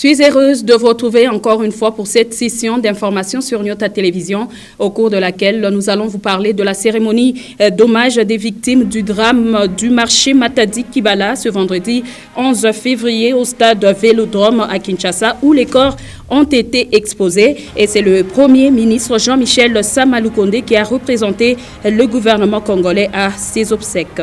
Suis heureuse de vous retrouver encore une fois pour cette session d'information sur Nyota Télévision, au cours de laquelle nous allons vous parler de la cérémonie d'hommage des victimes du drame du marché Matadi Kibala ce vendredi 11 février au stade Vélodrome à Kinshasa, où les corps ont été exposés. Et c'est le Premier ministre Jean-Michel Sama Lukonde qui a représenté le gouvernement congolais à ses obsèques.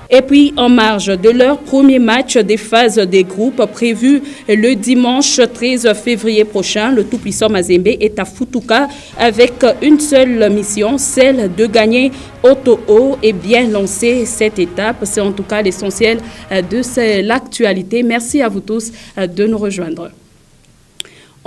Et puis, en marge de leur premier match des phases des groupes prévu le dimanche 13 février prochain, le tout-puissant Mazembe est à Futuka avec une seule mission, celle de gagner Oto-O et bien lancer cette étape. C'est en tout cas l'essentiel de l'actualité. Merci à vous tous de nous rejoindre.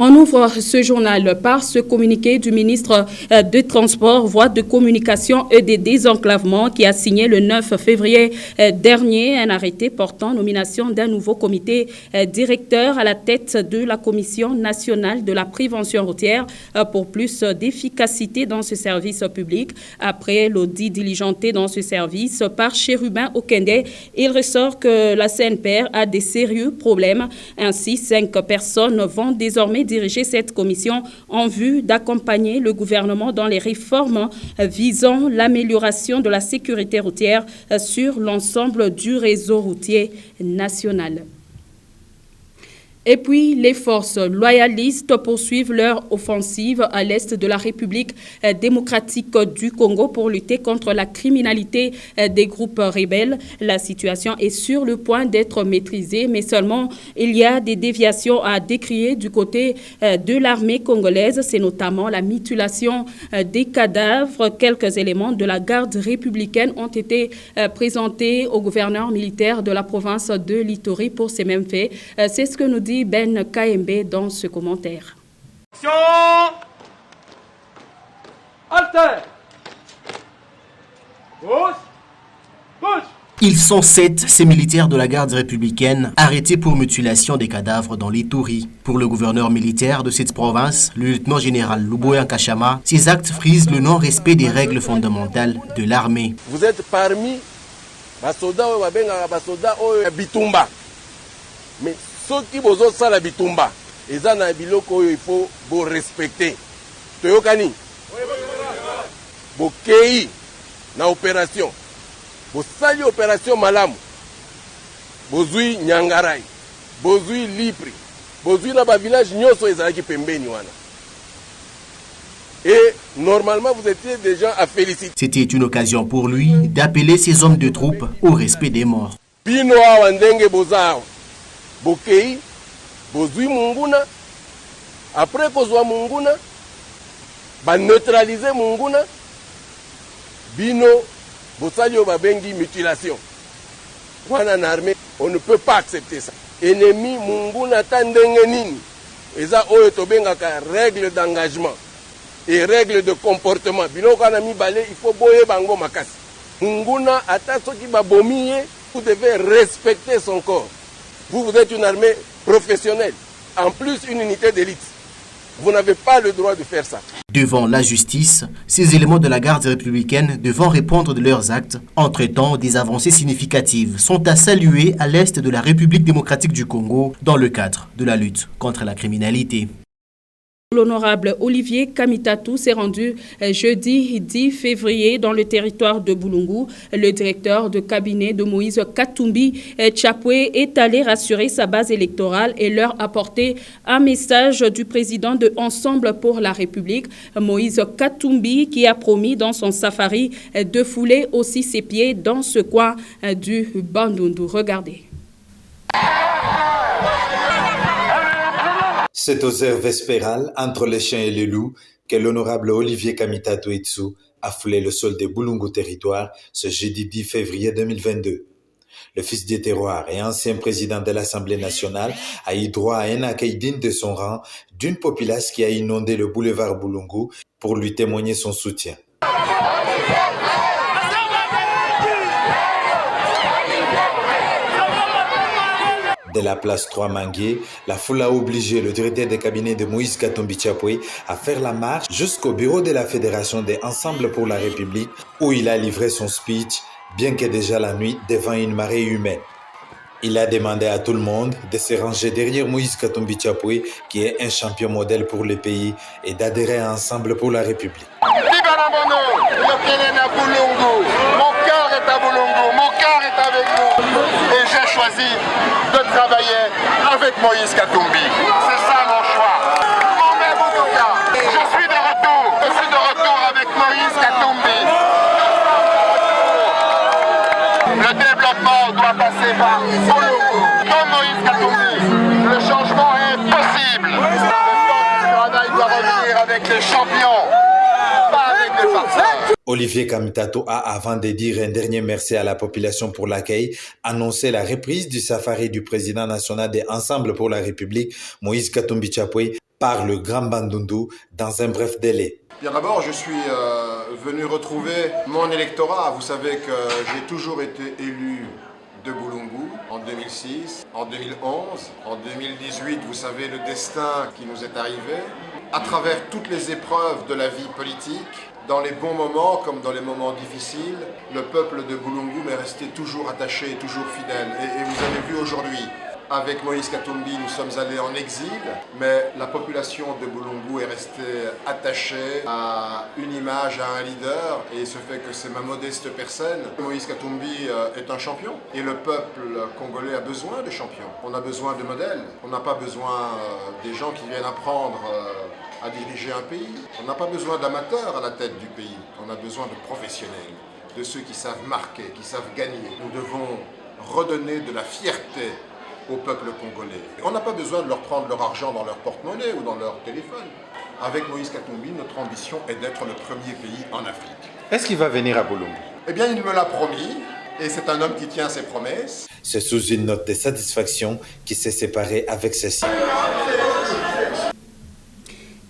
On ouvre ce journal par ce communiqué du ministre des Transports, Voies de Communication et des Désenclavements qui a signé le 9 février dernier un arrêté portant nomination d'un nouveau comité directeur à la tête de la Commission nationale de la prévention routière pour plus d'efficacité dans ce service public. Après l'audit diligenté dans ce service par Chérubin Okende, il ressort que la CNPR a des sérieux problèmes. Ainsi, 5 personnes vont désormais diriger cette commission en vue d'accompagner le gouvernement dans les réformes visant l'amélioration de la sécurité routière sur l'ensemble du réseau routier national. Et puis, les forces loyalistes poursuivent leur offensive à l'est de la République démocratique du Congo pour lutter contre la criminalité des groupes rebelles. La situation est sur le point d'être maîtrisée, mais seulement il y a des déviations à décrier du côté de l'armée congolaise. C'est notamment la mutilation des cadavres. Quelques éléments de la garde républicaine ont été présentés au gouverneur militaire de la province de l'Ituri pour ces mêmes faits. C'est ce que nous dit Ben Kaembe dans ce commentaire. Alter. Gauche. Gauche. Ils sont 7, ces militaires de la garde républicaine, arrêtés pour mutilation des cadavres dans l'Ituri. Pour le gouverneur militaire de cette province, le lieutenant-général Luboya Nkashama, ces actes frisent le non-respect des règles fondamentales de l'armée. Vous êtes parmi les soldats Bitumba. Mais ceux qui vous ont ça la Bitumba, ils ont un biloko il faut vous respecter. Toyokani. Vous kei na opération. Vous sali opération malamu. Vous zui Nyangarai. Vous zui Lipri. Vous zui na ba village nyoso ezalaki pembeni wana. Et normalement, vous étiez déjà à féliciter. C'était une occasion pour lui d'appeler ses hommes de troupe au respect des morts. Binoa wandenge bozao. Bokei, bozui munguna. Après kozwa munguna, ba neutraliser munguna. Bino, bosalio babengi mutilation. Wana na armée, on ne peut pas accepter ça. Ennemi munguna tandenge nini. Eza oyo tobengaka règle d'engagement et règle de comportement. Bino kana mi balé, il faut boyer bango makasi. Munguna ata soki babomiye, vous devez respecter son corps. Vous êtes une armée professionnelle, en plus une unité d'élite. Vous n'avez pas le droit de faire ça. Devant la justice, ces éléments de la garde républicaine devant répondre de leurs actes. Entre-temps, des avancées significatives sont à saluer à l'est de la République démocratique du Congo dans le cadre de la lutte contre la criminalité. L'honorable Olivier Kamitatou s'est rendu jeudi 10 février dans le territoire de Boulungu. Le directeur de cabinet de Moïse Katumbi Tchapwe est allé rassurer sa base électorale et leur apporter un message du président de Ensemble pour la République, Moïse Katumbi, qui a promis dans son safari de fouler aussi ses pieds dans ce coin du Bandundu. Regardez. C'est aux heures vespérales, entre les chiens et les loups, que l'honorable Olivier Kamitatou Etsu a foulé le sol de Boulungu territoire ce jeudi 10 février 2022. Le fils des terroirs et ancien président de l'Assemblée nationale a eu droit à un accueil digne de son rang d'une populace qui a inondé le boulevard Boulungu pour lui témoigner son soutien. De la place 3 Mangué, la foule a obligé le directeur de cabinet de Moïse Katumbi Tchapwe à faire la marche jusqu'au bureau de la Fédération des Ensemble pour la République où il a livré son speech, bien que déjà la nuit devant une marée humaine. Il a demandé à tout le monde de se ranger derrière Moïse Katumbi Chapwe, qui est un champion modèle pour le pays, et d'adhérer ensemble pour la République. Mon cœur est à Boulungu, mon cœur est avec vous. Et j'ai choisi de travailler avec Moïse Katumbi. C'est ça mon choix. Je suis de retour avec Moïse Katumbi. Le développement doit passer par Boulungu. Comme Moïse Katumbi, le changement est possible. Le temps du travail doit revenir avec les champions, pas avec les farceurs. Olivier Kamitato a, avant de dire un dernier merci à la population pour l'accueil, annoncé la reprise du safari du président national des Ensemble pour la République, Moïse Katumbi Chapwe, par le Grand Bandundu dans un bref délai. Bien d'abord, je suis venu retrouver mon électorat. Vous savez que j'ai toujours été élu de Boulungu en 2006, en 2011, en 2018, vous savez le destin qui nous est arrivé. À travers toutes les épreuves de la vie politique, dans les bons moments comme dans les moments difficiles, le peuple de Boulungu m'est resté toujours attaché, toujours fidèle. Et vous avez vu aujourd'hui, avec Moïse Katumbi, nous sommes allés en exil, mais la population de Boulungu est restée attachée à une image, à un leader, et ce fait que c'est ma modeste personne. Moïse Katumbi est un champion, et le peuple congolais a besoin de champions. On a besoin de modèles, on n'a pas besoin des gens qui viennent apprendre à diriger un pays. On n'a pas besoin d'amateurs à la tête du pays, on a besoin de professionnels, de ceux qui savent marquer, qui savent gagner. Nous devons redonner de la fierté au peuple congolais. On n'a pas besoin de leur prendre leur argent dans leur porte-monnaie ou dans leur téléphone. Avec Moïse Katumbi, notre ambition est d'être le premier pays en Afrique. Est-ce qu'il va venir à Boulungu? Eh bien, il me l'a promis, et c'est un homme qui tient ses promesses. C'est sous une note de satisfaction qu'il s'est séparé avec ceci.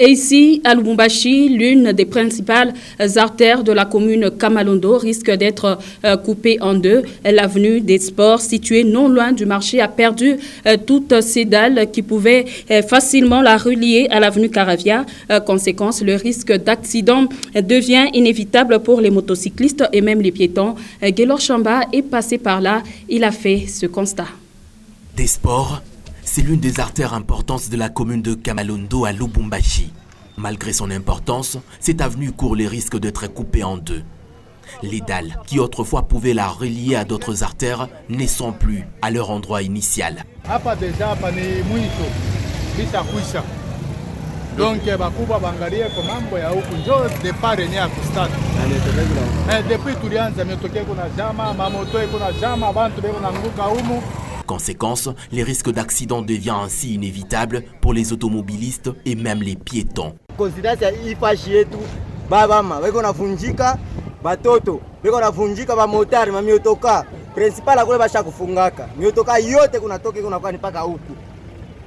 Et ici, à Lubumbashi, l'une des principales artères de la commune Kamalondo risque d'être coupée en deux. L'avenue des Sports, située non loin du marché, a perdu toutes ses dalles qui pouvaient facilement la relier à l'avenue Caravia. Conséquence, le risque d'accident devient inévitable pour les motocyclistes et même les piétons. Gaylor Chamba est passé par là. Il a fait ce constat. Des Sports, c'est l'une des artères importantes de la commune de Kamalondo à Lubumbashi. Malgré son importance, cette avenue court les risques d'être coupée en deux. Les dalles, qui autrefois pouvaient la relier à d'autres artères, ne sont plus à leur endroit initial. Donc, bakuba bangalie kwa mambo ya huku njo depart yenye ya kustart. Depuis tulianza metoke kuna jama, mamoto kuna jama, bantu beko nanguka humu. Conséquence, les risques d'accident deviennent ainsi inévitables pour les automobilistes et même les piétons. Considération ifashi yetu babama beko navunjika, batoto beko navunjika, ba motari ma miotoka principal akule basha kufungaka. Miotoka yote kunatoka kuna kwa mpaka huku.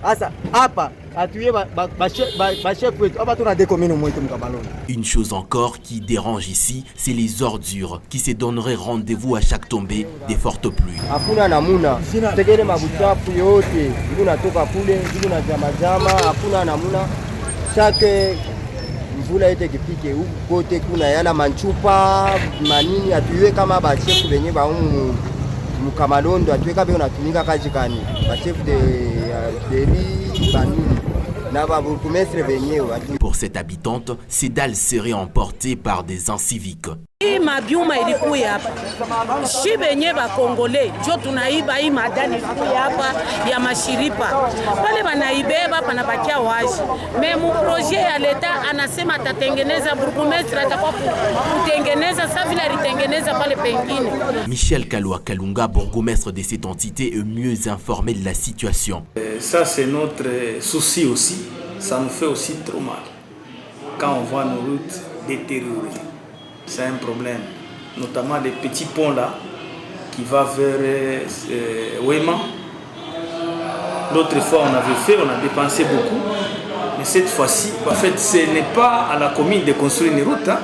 Asa hapa atuye ba chef wetu hapa tuna dekomino mwetu mkabaloni. Une chose encore qui dérange ici, c'est les ordures qui se donneraient rendez-vous à chaque tombée des fortes pluies. Hakuna namuna. Tegele mabuchafu yote, natoka kule, na jama, hakuna namuna. Chaque mvula yote kipike huko kote kuna yala manchupa, manini atuye kama ba chef benye ba Mkamalondo atuye kabe unatumika kazi kani. Ba chef de Pour cette habitante, ces dalles seraient emportées par des inciviques. Mabiuma ilikuya hapa. Shi benye ba Kongole, jo tunaiba hii madani ilikuya hapa ya mashiripa. Pale banaibeba panabakia wazi. Mais mu projet ya leta anasema atatengeneza, burgomestre atakuwa kutengeneza sa vile alitengeneza pale pengine. Michel Kalwa Kalunga, bourgmestre de cette entité, est mieux informé de la situation. Ça c'est notre souci aussi. Ça nous fait aussi trop mal. Quand on voit nos routes détériorées. C'est un problème, notamment les petits ponts là qui va vers Wema. L'autre fois on avait fait, on a dépensé beaucoup, mais cette fois-ci, en fait, ce n'est pas à la commune de construire une route. Hein.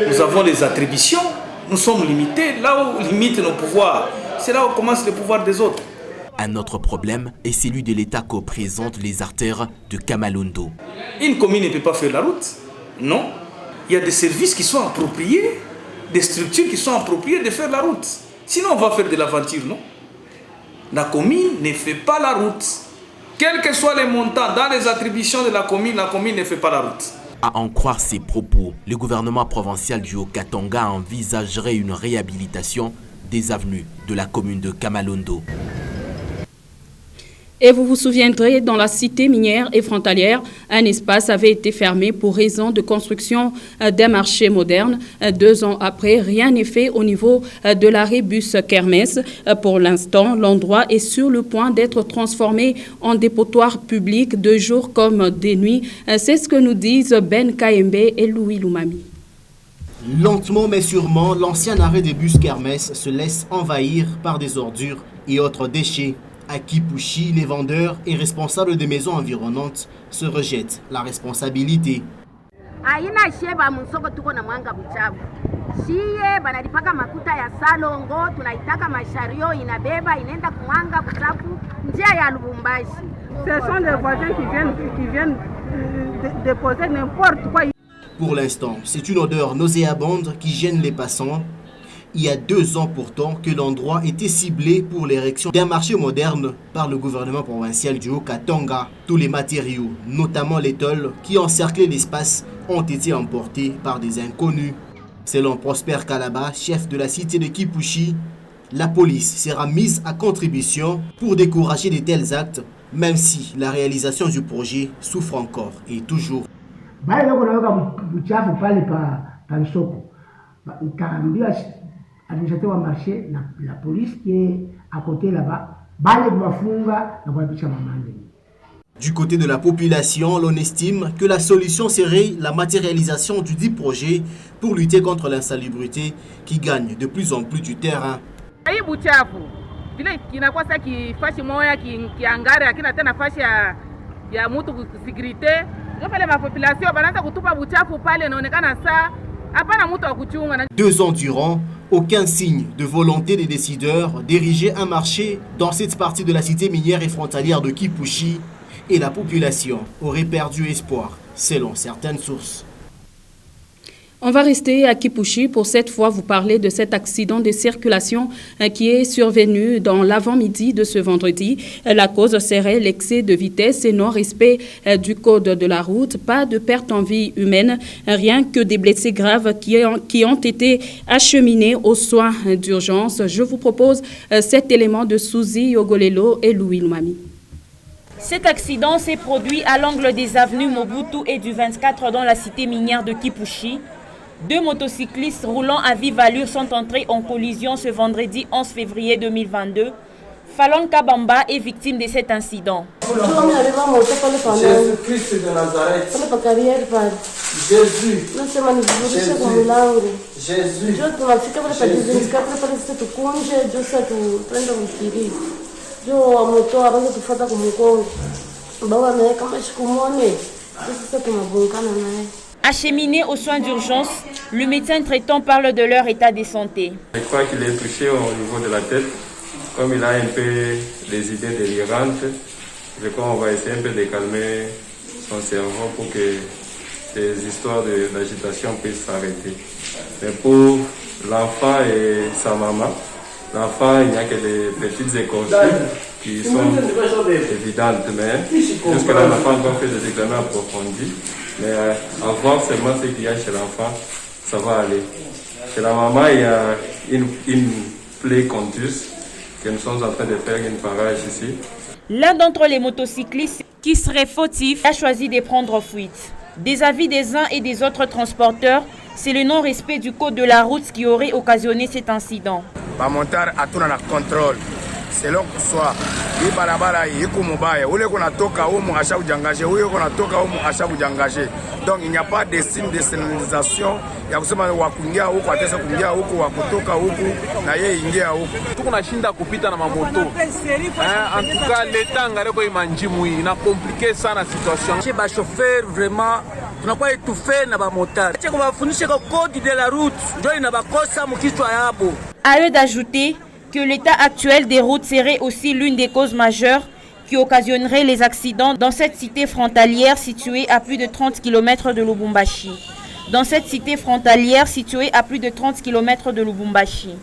Nous avons les attributions, nous sommes limités. Là où limite nos pouvoirs, c'est là où commence le pouvoir des autres. Un autre problème est celui de l'État que représentent les artères de Kamalondo. Une commune ne peut pas faire la route, non. Il y a des services qui sont appropriés, des structures qui sont appropriées de faire la route. Sinon, on va faire de l'aventure, non? La commune ne fait pas la route. Quels que soient les montants dans les attributions de la commune ne fait pas la route. À en croire ces propos, le gouvernement provincial du Haut-Katanga envisagerait une réhabilitation des avenues de la commune de Kamalondo. Et vous vous souviendrez, dans la cité minière et frontalière, un espace avait été fermé pour raison de construction d'un marché moderne. 2 ans après, rien n'est fait au niveau de l'arrêt bus Kermesse. Pour l'instant, l'endroit est sur le point d'être transformé en dépotoir public de jour comme de nuit. C'est ce que nous disent Ben Kaembe et Louis Lumami. Lentement mais sûrement, l'ancien arrêt des bus Kermesse se laisse envahir par des ordures et autres déchets. À Kipushi, les vendeurs et responsables des maisons environnantes se rejettent la responsabilité. Ce sont des voisins qui viennent déposer n'importe quoi. Pour l'instant, c'est une odeur nauséabonde qui gêne les passants. Il y a 2 ans pourtant que l'endroit était ciblé pour l'érection d'un marché moderne par le gouvernement provincial du Haut-Katanga. Tous les matériaux, notamment les tôles qui encerclaient l'espace, ont été emportés par des inconnus. Selon Prosper Kalaba, chef de la cité de Kipushi, la police sera mise à contribution pour décourager de tels actes, même si la réalisation du projet souffre encore et toujours. Administrateur wa marché, la police qui est à côté là-bas, du côté de la population, l'on estime que la solution serait la matérialisation du dit projet pour lutter contre l'insalubrité qui gagne de plus en plus du terrain. Deux ans durant, aucun signe de volonté des décideurs d'ériger un marché dans cette partie de la cité minière et frontalière de Kipushi, et la population aurait perdu espoir, selon certaines sources. On va rester à Kipushi pour cette fois vous parler de cet accident de circulation qui est survenu dans l'avant-midi de ce vendredi. La cause serait l'excès de vitesse et non-respect du code de la route. Pas de perte en vie humaine, rien que des blessés graves qui ont été acheminés aux soins d'urgence. Je vous propose cet élément de Suzy Yogolelo et Louis Lumami. Cet accident s'est produit à l'angle des avenues Mobutu et du 24 dans la cité minière de Kipushi. 2 motocyclistes roulant à vive allure sont entrés en collision ce vendredi 11 février 2022. Fallon Kabamba est victime de cet incident. Jésus-Christ de Nazareth. Jésus. Acheminés aux soins d'urgence, le médecin traitant parle de leur état de santé. Je crois qu'il est touché au niveau de la tête. Comme il a un peu des idées délirantes, je crois qu'on va essayer un peu de calmer son cerveau pour que ces histoires d'agitation puissent s'arrêter. Mais pour l'enfant et sa maman, l'enfant, il n'y a que des petites écorchures qui sont évidentes. Mais jusque-là, on n'a pas encore fait des examens approfondis. Mais à voir seulement ce qu'il y a chez l'enfant, ça va aller. Chez la maman, il y a une plaie contusse que nous sommes en train de faire une parage ici. L'un d'entre les motocyclistes qui serait fautif a choisi de prendre fuite. Des avis des uns et des autres transporteurs, c'est le non-respect du code de la route qui aurait occasionné cet incident. Bamontar a tout dans le contrôle. Selon que soit, il barabara yiko mobaya, ou le qu'on a toka ou mon achat ou d'engager, ou qu'on a toka ou mon achat ou d'engager. Donc il n'y a pas de signe de signalisation. Il y a aussi un wakungia ou quoi, des kungia ou quoi, kutoka ou quoi, naie ingia ou. Tout qu'on a chinda kupita na mamoto. En tout cas, l'état ngareko imanjimui, il a compliqué ça la situation. Chez ba chauffeur vraiment, on n'a pas étouffé na ba motard. C'est qu'on va fournir le code de la route. Donc il n'a pas kosa mukichwa yabo. À eux d'ajouter que l'état actuel des routes serait aussi l'une des causes majeures qui occasionnerait les accidents dans cette cité frontalière située à plus de 30 km de Lubumbashi. Dans cette cité frontalière située à plus de 30 km de Lubumbashi.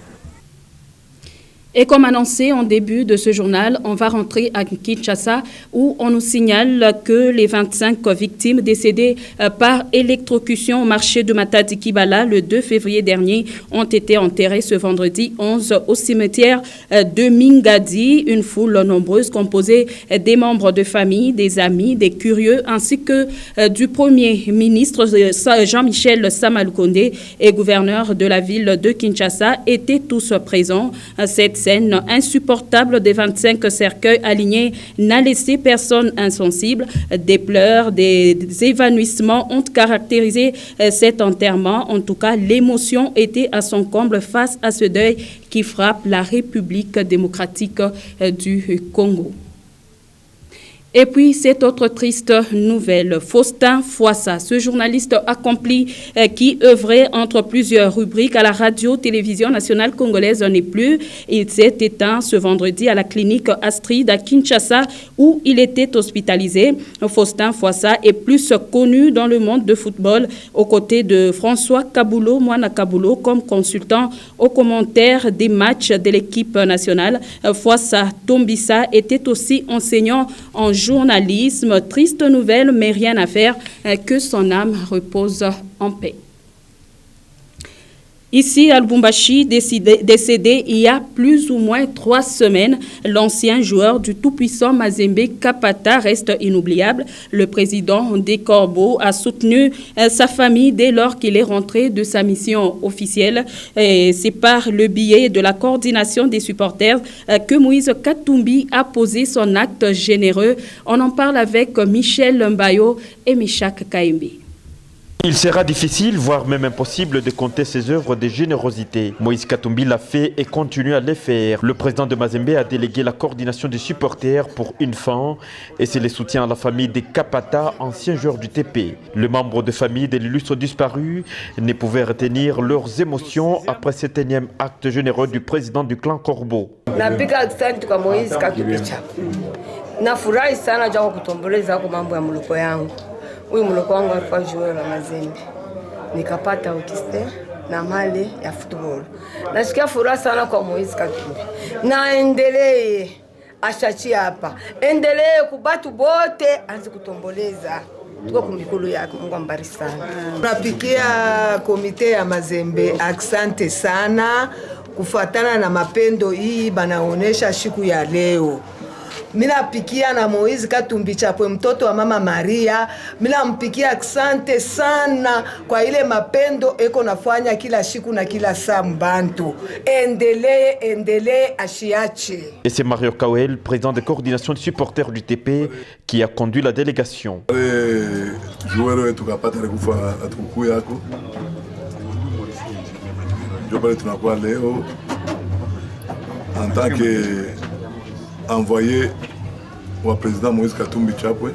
Et comme annoncé en début de ce journal, on va rentrer à Kinshasa où on nous signale que les 25 victimes décédées par électrocution au marché de Matadi-Kibala le 2 février dernier ont été enterrées ce vendredi 11 au cimetière de Mingadi. Une foule nombreuse composée des membres de famille, des amis, des curieux ainsi que du Premier ministre Jean-Michel Samalukonde et gouverneur de la ville de Kinshasa étaient tous présents. Cette scène insupportable des 25 cercueils alignés n'a laissé personne insensible. Des pleurs, des évanouissements ont caractérisé cet enterrement. En tout cas, l'émotion était à son comble face à ce deuil qui frappe la République démocratique du Congo. Et puis, cette autre triste nouvelle, Faustin Fouassa, ce journaliste accompli qui œuvrait entre plusieurs rubriques à la radio-télévision nationale congolaise n'est plus. Il s'est éteint ce vendredi à la clinique Astrid à Kinshasa où il était hospitalisé. Faustin Fouassa est plus connu dans le monde de football aux côtés de François Kabulo, Moana Kabulo, comme consultant aux commentaires des matchs de l'équipe nationale. Fouassa Tombissa était aussi enseignant en journalisme. Triste nouvelle, mais rien à faire, que son âme repose en paix. Ici, à Lubumbashi, décédé il y a plus ou moins 3 semaines, l'ancien joueur du tout-puissant Mazembe Kapata reste inoubliable. Le président des Corbeaux a soutenu sa famille dès lors qu'il est rentré de sa mission officielle. C'est par le biais de la coordination des supporters que Moïse Katumbi a posé son acte généreux. On en parle avec Michel Mbayo et Meshak Kaembe. Il sera difficile, voire même impossible, de compter ses œuvres de générosité. Moïse Katumbi l'a fait et continue à les faire. Le président de Mazembe a délégué la coordination des supporters pour une fin et c'est le soutien à la famille des Kapata, anciens joueurs du TP. Les membres de famille de l'illustre disparu ne pouvaient retenir leurs émotions après cet énième acte généreux du président du clan Corbeau. Huyu mloko wangu alikuwa joueur wa Mazembe. Nikapata autiste na mali ya football. Nasikia furaha sana kwa Moise Katumbi. Naendelee ashachia hapa. Endelee kubatu bote anze kutomboleza. Tuko kumikulu yake, Mungu ambariki sana. Tunapikia komite ya Mazembe asante sana kufuatana na mapendo hii banaonesha siku ya leo. Mina pikia na Moise Katumbi chapwe mtoto wa mama Maria. Mina mpikia asante sana kwa ile mapendo eko nafanya kila siku na kila saa mbantu. Endelee ashiache. Et c'est Mario Kawel, président de coordination des supporters du TP, qui a conduit la délégation. Joueur wetu kapata kufa atukuku yako. Ndio pale tunakuwa leo en tant que envoyé au président Moïse Katumbi Chapwe.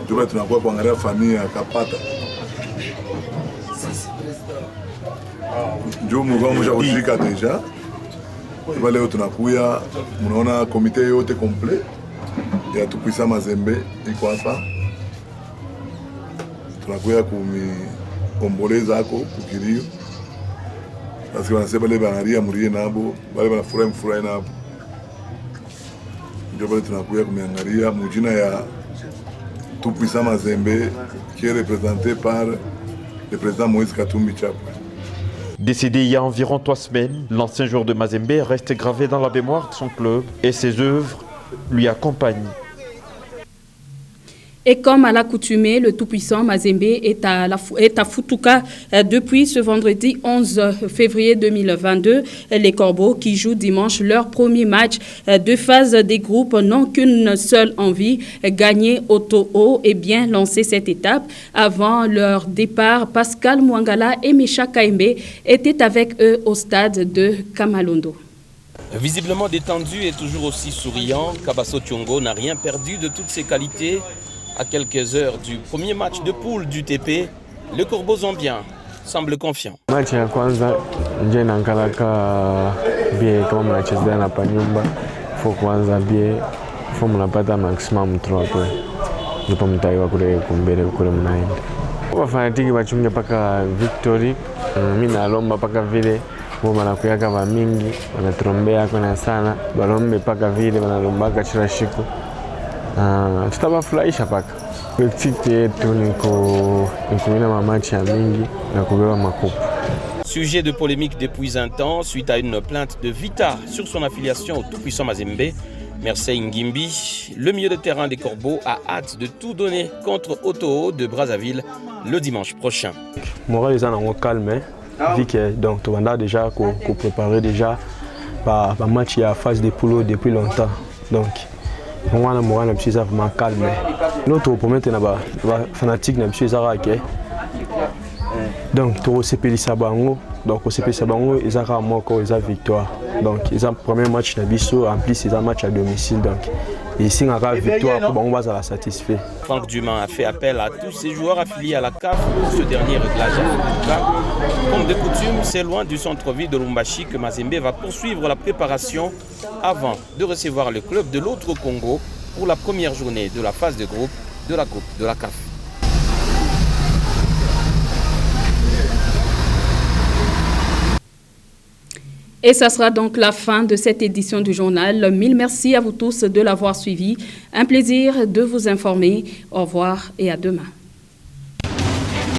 Je vais tunakuwa kuangalia famille ya Kapata. Ndio mlikuwa mshafika deja. Kwa leo tunakuya, mnaona komite yote complet ya tout-puissant Mazembe iko hapa. Tunakuya kuomboleza hako kukilio. Parce que wanasema bale banaria murie nabo, bale banafurahi nabo. Ndio bale tunakuya kumiangalia mujina ya tout-puissant Mazembe qui est représenté par le président Moïse Katumbi Chapwe. Décédé il y a environ 3 semaines, l'ancien joueur de Mazembe reste gravé dans la mémoire de son club et ses œuvres lui accompagnent. Et comme à l'accoutumée, le tout-puissant Mazembe est à Futuka depuis ce vendredi 11 février 2022. Les Corbeaux qui jouent dimanche leur premier match de phase des groupes n'ont qu'une seule envie, gagner au Toho et bien lancer cette étape. Avant leur départ, Pascal Mwangala et Mecha Kaembe étaient avec eux au stade de Kamalondo. Visiblement détendu et toujours aussi souriant, Kabaso Thiongo n'a rien perdu de toutes ses qualités. À quelques heures du premier match de poule du TP, le Corbeau Zambien semble confiant. Match ya kwanza nje nankalaka bie kama mnachezea na panyumba fo kwanza bie fo mnapata maximum 3 points ndipo mtaiwa kule kumbele kule mnaenda. Wafanatiki wachunge paka victory, mimi nalomba paka vile bo banakuyaka bamingi banatrombea na sana balombe paka vile banalombaka kila siku. Tutabafurahisha paka. Objectif yetu ni kuwina mamachi ya mingi na kubeba makupu. Sujet de polémique depuis un temps suite à une plainte de Vita sur son affiliation au tout-puissant Mazembe. Merceille Ngimbi, le milieu de terrain des Corbeaux, a hâte de tout donner contre Otoo de Brazzaville le dimanche prochain. Moral est en calme, vu que donc tu vas déjà préparer déjà par match à phase de poule depuis longtemps. Donc on a moral vraiment calme. Notre opponent est là-bas, fanatique n'a pas donc tu CP Sabango, donc au CP Sabango ils ont encore ils ont victoire. Donc ils ont premier match na biso en plus ils ont match à domicile donc ici on a victoire pour on va la satisfait. Franck Dumas a fait appel à tous ses joueurs affiliés à la CAF pour ce dernier réglage. Comme de coutume, c'est loin du centre-ville de Lubumbashi que Mazembe va poursuivre la préparation avant de recevoir le club de l'autre Congo pour la première journée de la phase de groupe de la Coupe de la CAF. Et ça sera donc la fin de cette édition du journal. Mille merci à vous tous de l'avoir suivi. Un plaisir de vous informer. Au revoir et à demain.